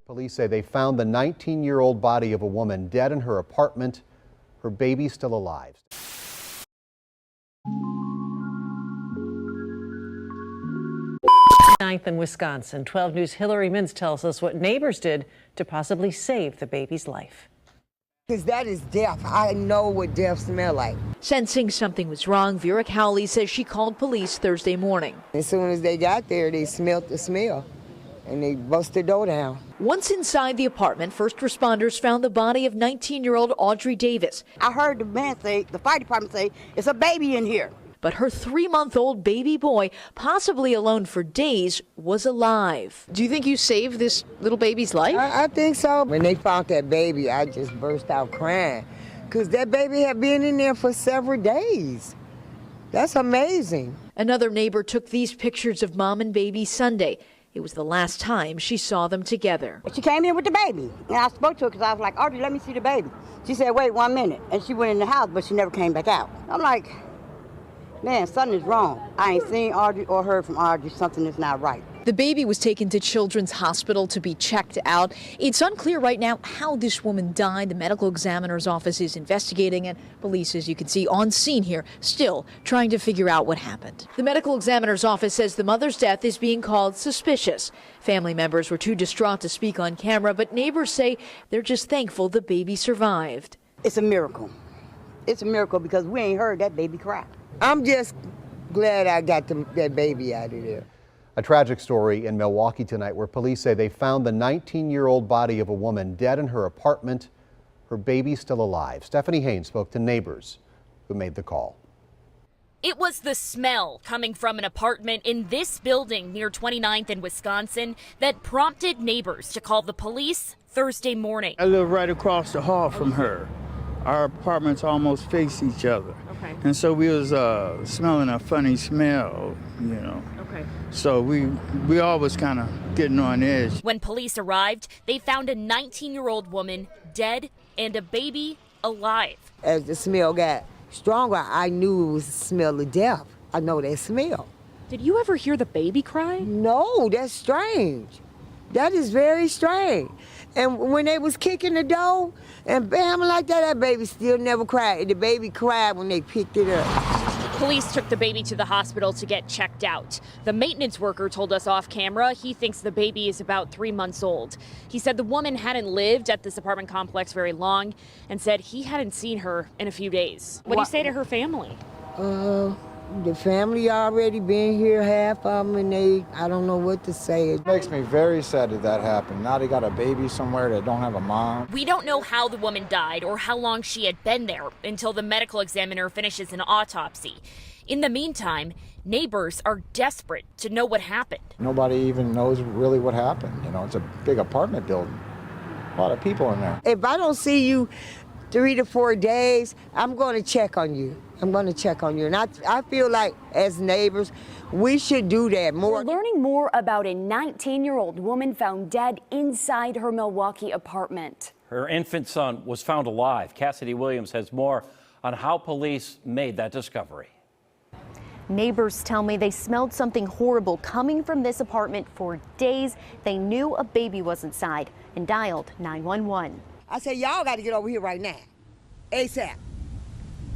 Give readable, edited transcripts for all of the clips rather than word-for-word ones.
Police say they found the 19-year-old body of a woman dead in her apartment. Her baby still alive. Ninth in Wisconsin. 12 News' Hillary Mintz tells us what neighbors did to possibly save the baby's life. Because that is death. I know what death smells like. Sensing something was wrong, Vera Cowley says she called police Thursday morning. As soon as they got there, they smelled the smell, and they busted the door down. Once inside the apartment, first responders found the body of 19-year-old Audrey Davis. I heard the fire department say, it's a baby in here. But her 3-month-old baby boy, possibly alone for days, was alive. Do you think you saved this little baby's life? I think so. When they found that baby, I just burst out crying because that baby had been in there for several days. That's amazing. Another neighbor took these pictures of mom and baby Sunday. It was the last time she saw them together. She came in with the baby, and I spoke to her because I was like, Audrey, let me see the baby. She said, wait 1 minute. And she went in the house, but she never came back out. I'm like, man, something is wrong. I ain't seen Audrey or heard from Audrey. Something is not right. The baby was taken to Children's Hospital to be checked out. It's unclear right now how this woman died. The medical examiner's office is investigating, and police, as you can see on scene here, still trying to figure out what happened. The medical examiner's office says the mother's death is being called suspicious. Family members were too distraught to speak on camera, but neighbors say they're just thankful the baby survived. It's a miracle. It's a miracle because we ain't heard that baby cry. I'm just glad I got that baby out of there. A tragic story in Milwaukee tonight where police say they found the 19-year-old body of a woman dead in her apartment. Her baby still alive. Stephanie Haynes spoke to neighbors who made the call. It was the smell coming from an apartment in this building near 29th in Wisconsin that prompted neighbors to call the police Thursday morning. I live right across the hall from her. Our apartments almost face each other. Okay. And so we was smelling a funny smell, you know. Okay. So we always kind of getting on edge. When police arrived, they found a 19-year-old woman dead and a baby alive. As the smell got stronger, I knew it was the smell of death. I know that smell. Did you ever hear the baby cry? No, that's strange. That is very strange. And when they was kicking the door and bam like that, that baby still never cried. The baby cried when they picked it up. Police took the baby to the hospital to get checked out. The maintenance worker told us off camera he thinks the baby is about 3 months old. He said the woman hadn't lived at this apartment complex very long and said he hadn't seen her in a few days. What do you say to her family? The family already been here, half of them, and I don't know what to say. It makes me very sad that happened. Now they got a baby somewhere that don't have a mom. We don't know how the woman died or how long she had been there until the medical examiner finishes an autopsy. In the meantime, neighbors are desperate to know what happened. Nobody even knows really what happened. You know, it's a big apartment building. A lot of people in there. If I don't see you 3 to 4 days, I'm going to check on you. I'm going to check on you. And I feel like as neighbors, we should do that more. We're learning more about a 19-year-old woman found dead inside her Milwaukee apartment. Her infant son was found alive. Cassidy Williams has more on how police made that discovery. Neighbors tell me they smelled something horrible coming from this apartment for days. They knew a baby was inside and dialed 911. I said, y'all got to get over here right now, ASAP.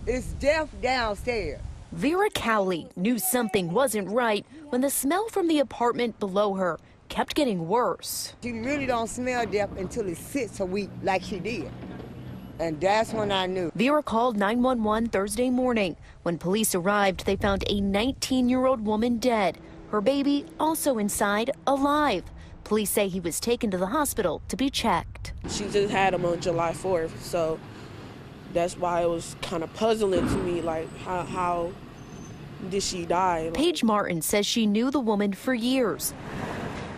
It's death downstairs. Vera Cowley knew something wasn't right when the smell from the apartment below her kept getting worse. She really don't smell death until it sits a week like she did. And that's when I knew. Vera called 911 Thursday morning. When police arrived, they found a 19-year-old woman dead. Her baby also inside, alive. Police say he was taken to the hospital to be checked. She just had him on July 4th, so that's why it was kind of puzzling to me, like how did she die? Paige Martin says she knew the woman for years.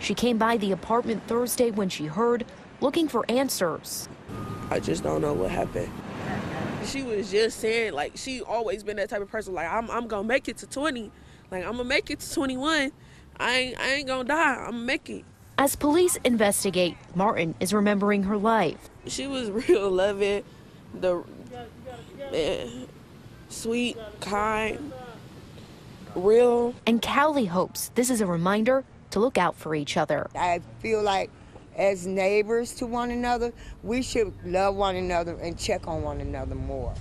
She came by the apartment Thursday when she heard, looking for answers. I just don't know what happened. She was just saying, like, she always been that type of person, like, I'm gonna make it to 20. Like, I'm gonna make it to 21. I ain't gonna die, I'm gonna make it. As police investigate, Martin is remembering her life. She was real loving, sweet, kind, real. And Cowley hopes this is a reminder to look out for each other. I feel like as neighbors to one another, we should love one another and check on one another more.